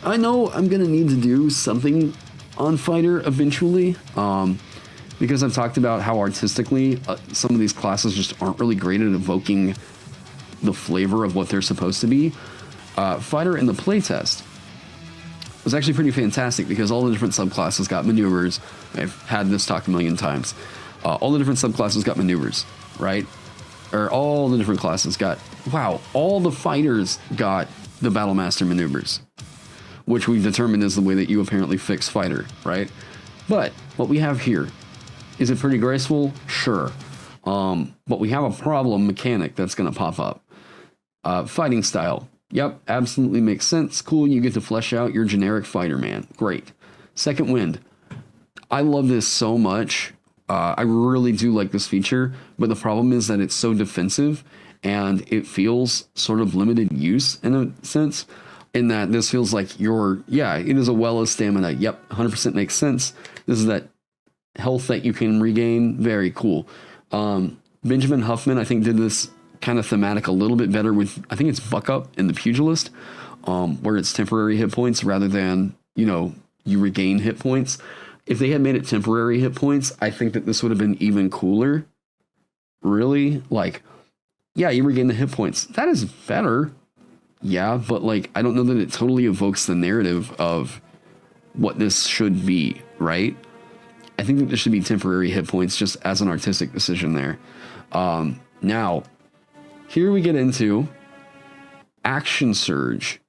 I know I'm gonna need to do something on fighter eventually, because I've talked about how artistically some of these classes just aren't really great at evoking the flavor of what they're supposed to be. Fighter in the playtest was actually pretty fantastic because all the different subclasses got maneuvers. I've had this talk a million times. All the different subclasses got maneuvers, right? Or all the different classes got, wow, all the fighters got the Battlemaster maneuvers, which we've determined is the way that you apparently fix fighter, right? But what we have here, is it pretty graceful? Sure. But we have a problem mechanic that's going to pop up. Fighting style. Yep, absolutely makes sense. Cool, you get to flesh out your generic fighter man. Great. Second wind. I love this so much. I really do like this feature, but the problem is that it's so defensive and it feels sort of limited use in a sense, in that this feels like it is a well of stamina. Yep, 100% makes sense. This is that health that you can regain. Very cool. Benjamin Huffman, I think, did this kind of thematic a little bit better with, I think it's Buck Up in the Pugilist, where it's temporary hit points rather than, you regain hit points. If they had made it temporary hit points, I think that this would have been even cooler. Really? Like, yeah, you regain the hit points. That is better. Yeah, but like, I don't know that it totally evokes the narrative of what this should be, right? I think that there should be temporary hit points just as an artistic decision there. Now, here we get into Action Surge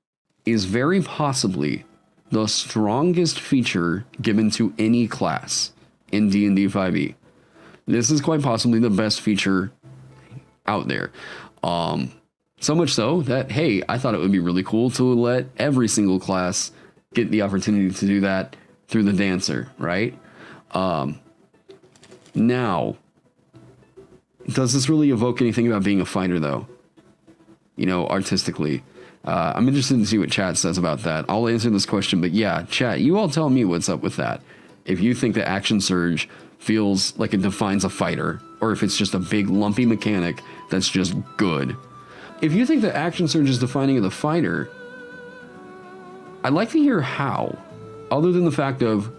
is very possibly the strongest feature given to any class in D&D 5e. This is quite possibly the best feature out there. So much so that, hey, I thought it would be really cool to let every single class get the opportunity to do that through the Dancer, right? Now, does this really evoke anything about being a fighter, though? Artistically. I'm interested to see what chat says about that. I'll answer this question, but yeah, chat, you all tell me what's up with that. If you think that Action Surge feels like it defines a fighter, or if it's just a big lumpy mechanic that's just good. If you think that Action Surge is defining the fighter, I'd like to hear how, other than the fact of,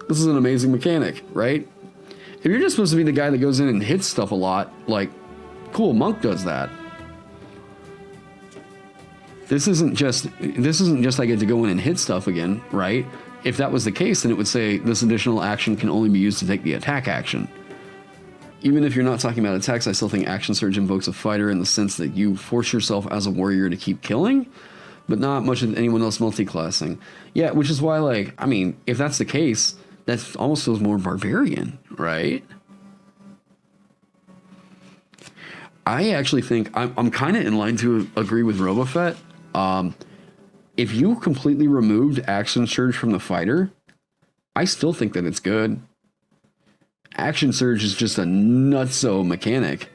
this is an amazing mechanic, right? If you're just supposed to be the guy that goes in and hits stuff a lot, like, cool, Monk does that. This isn't just I get to go in and hit stuff again, right? If that was the case, then it would say this additional action can only be used to take the attack action. Even if you're not talking about attacks, I still think Action Surge invokes a fighter in the sense that you force yourself as a warrior to keep killing, but not much of anyone else multi-classing. Yeah, which is why, like, I mean, if that's the case, that almost feels more barbarian, right? I actually think I'm kind of in line to agree with RoboFett. If you completely removed Action Surge from the fighter, I still think that it's good. Action Surge is just a nutso mechanic.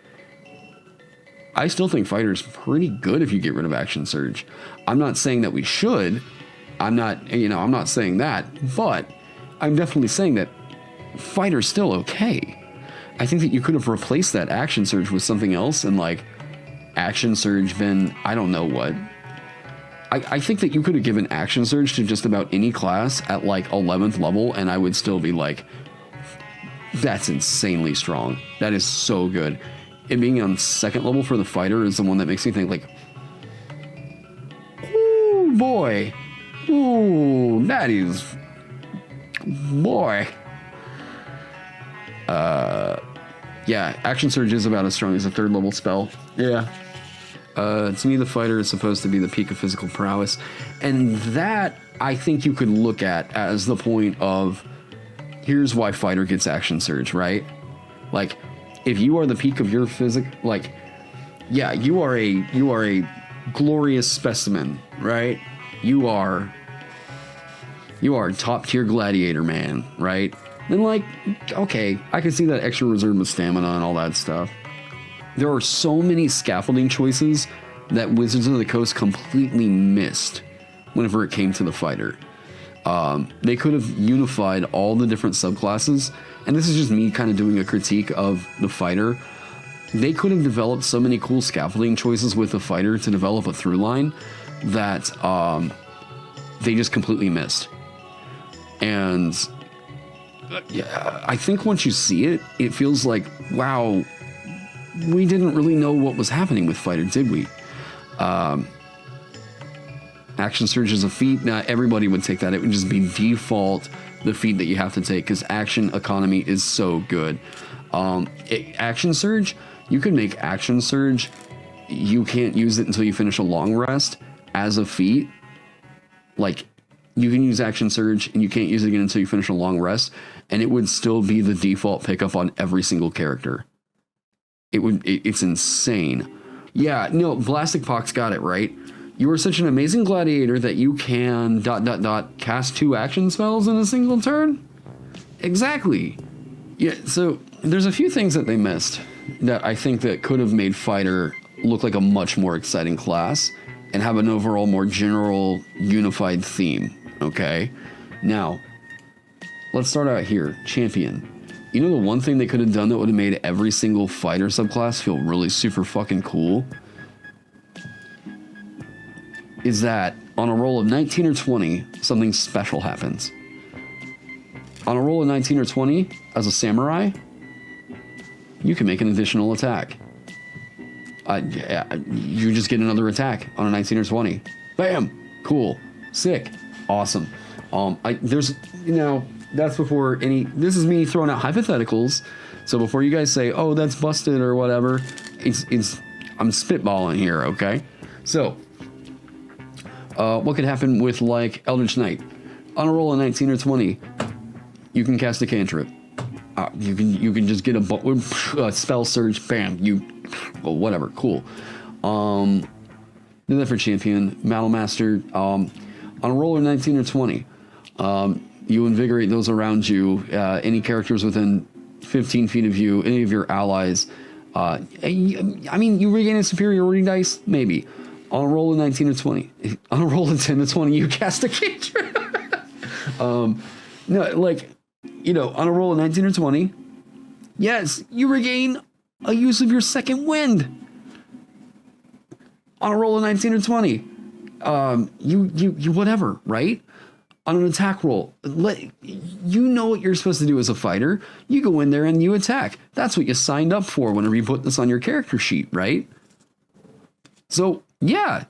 I still think fighter's pretty good if you get rid of Action Surge. I'm not saying that we should. I'm not saying that, but I'm definitely saying that fighter's still okay. I think that you could have replaced that Action Surge with something else and like Action Surge been, I don't know what. I think that you could have given Action Surge to just about any class at like 11th level and I would still be like, that's insanely strong. That is so good. It being on 2nd level for the fighter is the one that makes me think like, ooh, boy. Ooh, that is, boy. Yeah, Action Surge is about as strong as a 3rd level spell. Yeah. To me, the fighter is supposed to be the peak of physical prowess. And that, I think you could look at as the point of, here's why fighter gets Action Surge, right? Like, if you are the peak of your physic, like, yeah, you are a glorious specimen, right? You are top tier gladiator man, right? Then like, okay, I can see that extra reserve with stamina and all that stuff. There are so many scaffolding choices that Wizards of the Coast completely missed whenever it came to the fighter. They could have unified all the different subclasses, and this is just me kind of doing a critique of the fighter. They could have developed so many cool scaffolding choices with the fighter to develop a through line that they just completely missed. And yeah, I think once you see it, it feels like, wow, we didn't really know what was happening with Fighter, did we? Action Surge is a feat. Not everybody would take that. It would just be default the feat that you have to take because action economy is so good. Action Surge, you can make Action Surge. You can't use it until you finish a long rest as a feat. Like, you can use Action Surge and you can't use it again until you finish a long rest, and it would still be the default pickup on every single character. It's insane. Yeah, no, Blastic Pox got it right. You are such an amazing gladiator that you can ... cast 2 action spells in a single turn? Exactly. Yeah, so there's a few things that they missed that I think that could have made Fighter look like a much more exciting class and have an overall more general unified theme, okay? Now, let's start out here. Champion. You know the one thing they could have done that would have made every single Fighter subclass feel really super fucking cool? Is that on a roll of 19 or 20, something special happens. On a roll of 19 or 20, as a samurai, you can make an additional attack. You just get another attack on a 19 or 20. Bam! Cool. Sick. Awesome. There's, you know, that's before any, this is me throwing out hypotheticals. So before you guys say, oh, that's busted or whatever, I'm spitballing here, okay? So, what could happen with, like, Eldritch Knight? On a roll of 19 or 20, you can cast a cantrip. You can just get a spell surge, bam, well, whatever, cool. Do that for champion. Battle Master, on a roll of 19 or 20, you invigorate those around you, any characters within 15 feet of you, any of your allies. I mean, you regain a superiority dice, maybe. On a roll of 19 or 20. On a roll of 10 to 20, you cast a cantrip. No, like, you know, on a roll of 19 or 20, yes, you regain a use of your second wind. On a roll of 19 or 20, you whatever, right? On an attack roll, you know what you're supposed to do as a fighter. You go in there and you attack. That's what you signed up for whenever you put this on your character sheet, right? So, yeah,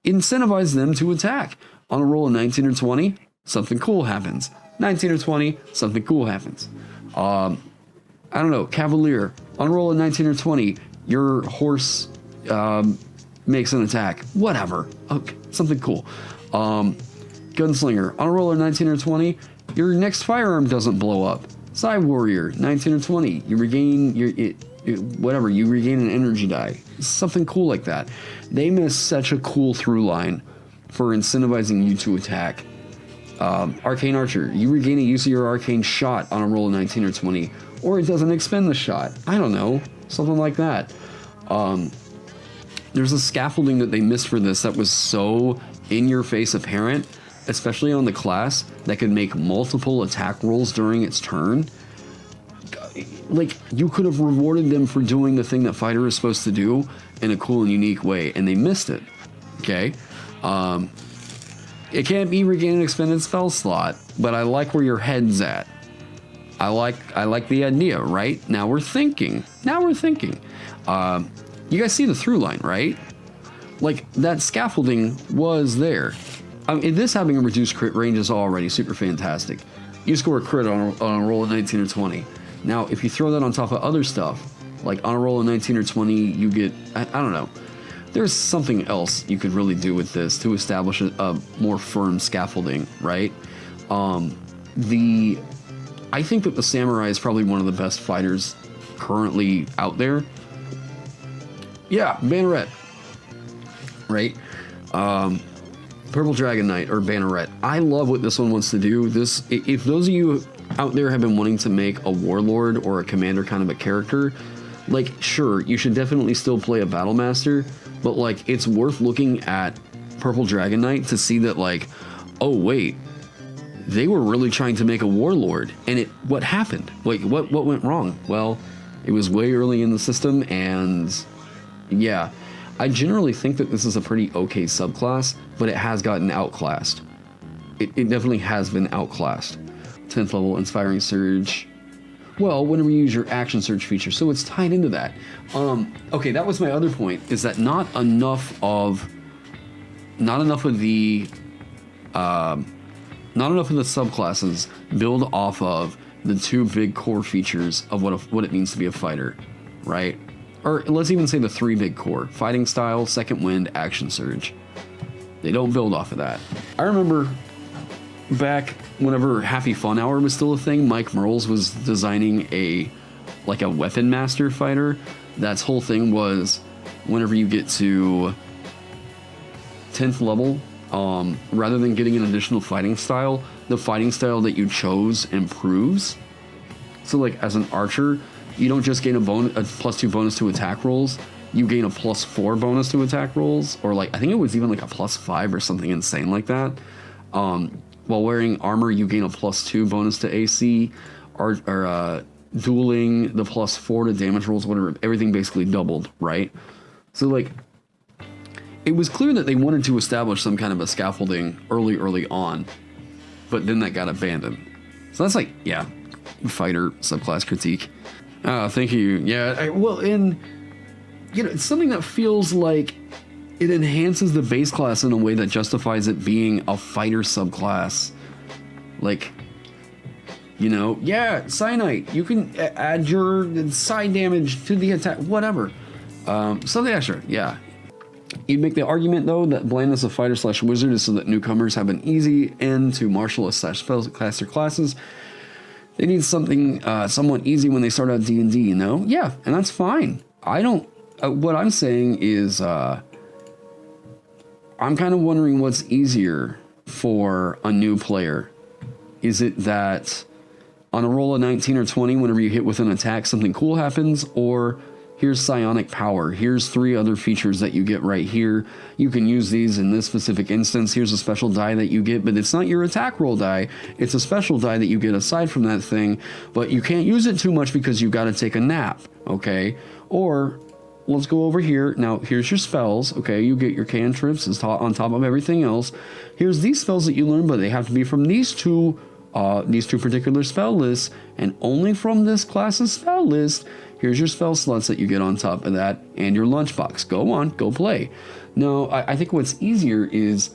incentivize them to attack. On a roll of 19 or 20, something cool happens. 19 or 20, something cool happens. I don't know, Cavalier. On a roll of 19 or 20, your horse makes an attack. Whatever. Okay, something cool. Gunslinger. On a roll of 19 or 20, your next firearm doesn't blow up. Side Warrior. 19 or 20, you regain you regain an energy die. Something cool like that. They miss such a cool through line for incentivizing you to attack. Arcane Archer, you regain a use of your arcane shot on a roll of 19 or 20, or it doesn't expend the shot. I don't know, something like that. There's a scaffolding that they missed for this that was so in-your-face apparent, especially on the class, that could make multiple attack rolls during its turn. Like, you could have rewarded them for doing the thing that fighter is supposed to do in a cool and unique way, and they missed it. Okay? It can't be regain an expended spell slot, but I like where your head's at. I like the idea, right? Now we're thinking. You guys see the through line, right? Like, that scaffolding was there. This having a reduced crit range is already super fantastic. You score a crit on a roll of 19 or 20. Now, if you throw that on top of other stuff, like on a roll of 19 or 20, you get, I don't know. There's something else you could really do with this to establish a more firm scaffolding, right? I think that the Samurai is probably one of the best fighters currently out there. Yeah, Banneret, right? Purple Dragon Knight or Banneret. I love what this one wants to do. If those of you out there have been wanting to make a warlord or a commander kind of a character, like, sure, you should definitely still play a battle master, but like, it's worth looking at Purple Dragon Knight to see that, like, oh wait, they were really trying to make a warlord, and what happened? Like, what went wrong? Well, it was way early in the system, and yeah, I generally think that this is a pretty okay subclass, but it has gotten outclassed. it definitely has been outclassed. 10th level Inspiring Surge. Well, whenever you use your action surge feature, so it's tied into that. Okay, that was my other point, is that not enough of the subclasses build off of the two big core features of what it means to be a fighter, right? Or let's even say the three big core: fighting style, second wind, action surge. They don't build off of that. I remember back whenever Happy Fun Hour was still a thing, Mike Merles was designing a weapon master fighter. That's whole thing was whenever you get to 10th level, rather than getting an additional fighting style, the fighting style that you chose improves. So like as an archer, you don't just gain a +2 bonus to attack rolls, you gain a +4 bonus to attack rolls, or like I think it was even like a +5 or something insane like that. While wearing armor, you gain a +2 bonus to AC, or dueling, the +4 to damage rolls, whatever, everything basically doubled, right? So like, it was clear that they wanted to establish some kind of a scaffolding early on, but then that got abandoned. So that's like, yeah, fighter subclass critique. Thank you. Yeah, and it's something that feels like it enhances the base class in a way that justifies it being a fighter subclass. Like, yeah, Cyanite, you can add your side damage to the attack, whatever. Something extra, yeah. You'd make the argument, though, that blandness of fighter/wizard is so that newcomers have an easy end to martialist/spellcaster classes. They need something somewhat easy when they start out D&D, Yeah, and that's fine. What I'm saying is, I'm kind of wondering what's easier for a new player. Is it that on a roll of 19 or 20, whenever you hit with an attack, something cool happens, or here's psionic power, here's 3 other features that you get right here, you can use these in this specific instance, here's a special die that you get, but it's not your attack roll die, it's a special die that you get aside from that thing, but you can't use it too much because you got to take a nap, okay? Or let's go over here. Now, here's your spells, okay? You get your cantrips on top of everything else. Here's these spells that you learn, but they have to be from these two particular spell lists, and only from this class's spell list. Here's your spell slots that you get on top of that, and your lunchbox. Go on, go play. No, I think what's easier is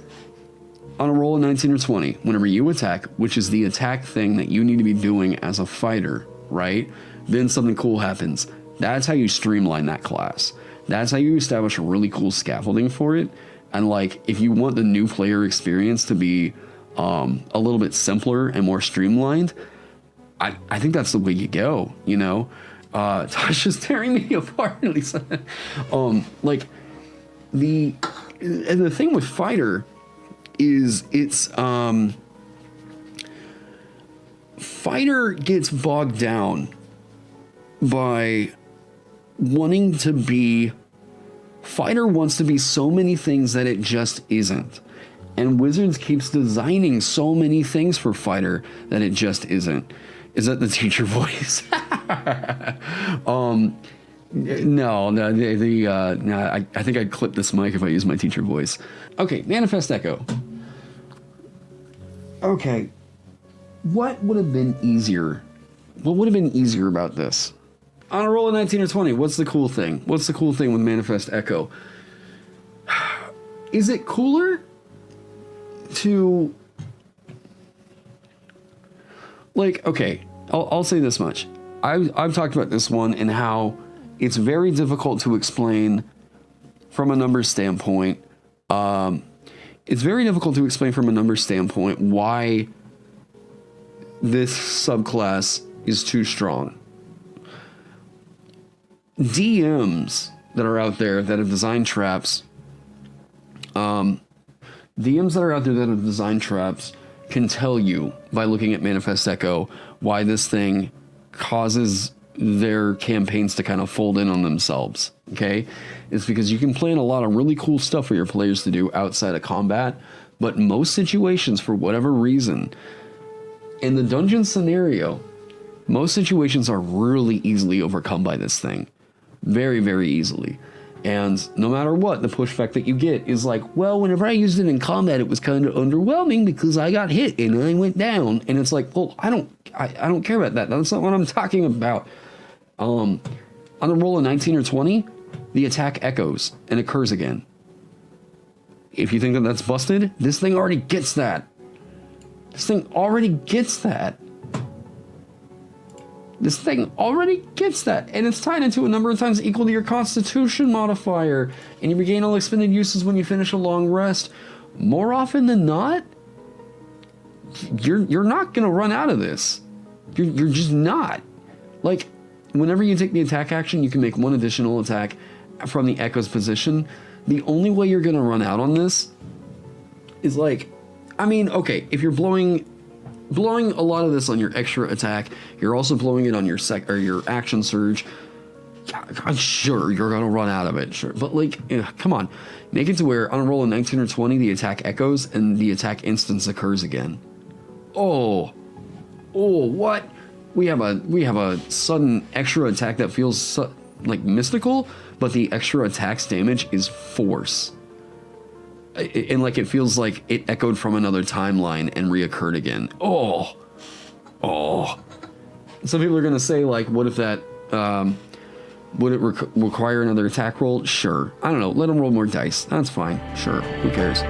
on a roll of 19 or 20, whenever you attack, which is the attack thing that you need to be doing as a fighter, right? Then something cool happens. That's how you streamline that class. That's how you establish a really cool scaffolding for it. And like, if you want the new player experience to be a little bit simpler and more streamlined, I think that's the way you go, Tasha's tearing me apart, Lisa. Like, the thing with fighter is fighter gets bogged down by wanting to be, fighter wants to be so many things that it just isn't. And Wizards keeps designing so many things for fighter that it just isn't. Is that the teacher voice? No, I think I'd clip this mic if I use my teacher voice. Okay, Manifest Echo. Okay, what would have been easier? What would have been easier about this? On a roll of 19 or 20, what's the cool thing? What's the cool thing with Manifest Echo? Is it cooler to... Like, okay, I'll say this much. I've talked about this one and how it's very difficult to explain from a numbers standpoint. It's very difficult to explain from a numbers standpoint why this subclass is too strong. DMs that are out there that have designed traps, can tell you by looking at Manifest Echo why this thing causes their campaigns to kind of fold in on themselves, okay? It's because you can plan a lot of really cool stuff for your players to do outside of combat, but most situations, for whatever reason, in the dungeon scenario, most situations are really easily overcome by this thing. Very, very easily. And no matter what, the push effect that you get is like, well, whenever I used it in combat, it was kind of underwhelming because I got hit and I went down. And it's like, well, I don't care about that. That's not what I'm talking about. On a roll of 19 or 20, the attack echoes and occurs again. If you think that that's busted, this thing already gets that. This thing already gets that. This thing already gets that, and it's tied into a number of times equal to your Constitution modifier, and you regain all expended uses when you finish a long rest. More often than not, you're not gonna run out of this. You're just not. Like, whenever you take the attack action, you can make one additional attack from the Echo's position. The only way you're gonna run out on this is like, I mean, okay, if you're blowing a lot of this on your extra attack, you're also blowing it on your your action surge. Yeah, sure, you're gonna run out of it, sure, but like, come on, make it to where on a roll of 19 or 20, the attack echoes and the attack instance occurs again. Oh, what? We have a sudden extra attack that feels like mystical, but the extra attack's damage is force. And like, it feels like it echoed from another timeline and reoccurred again. Oh. Some people are gonna say, like, what if that, would it require another attack roll? Sure. I don't know. Let them roll more dice. That's fine. Sure. Who cares?